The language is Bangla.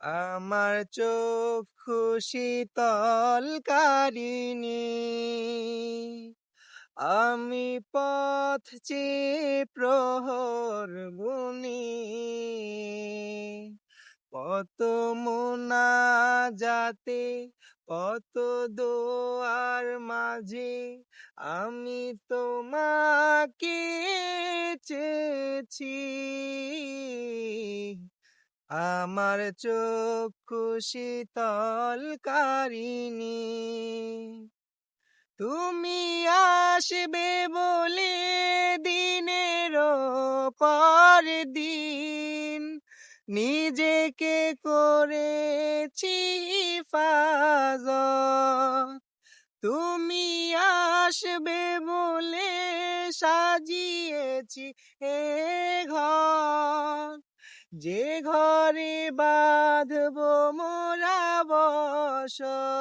আমার চক্ষু শীতল কারিণী, আমি পথ চেয়ে প্রহর গুনি, কত মোনাজাতে কত দোয়ার মাঝে আমি তোমাকে চেয়েছি। আমার চক্ষু শীতল কারিণী, তুমি আসবে বলে দিনের পর দিন নিজেকে করেছি হিফাজত। তুমি আসবে বলে সাজিয়েছি এ ঘর, যে ঘরে বাঁধবো মোরা বসত।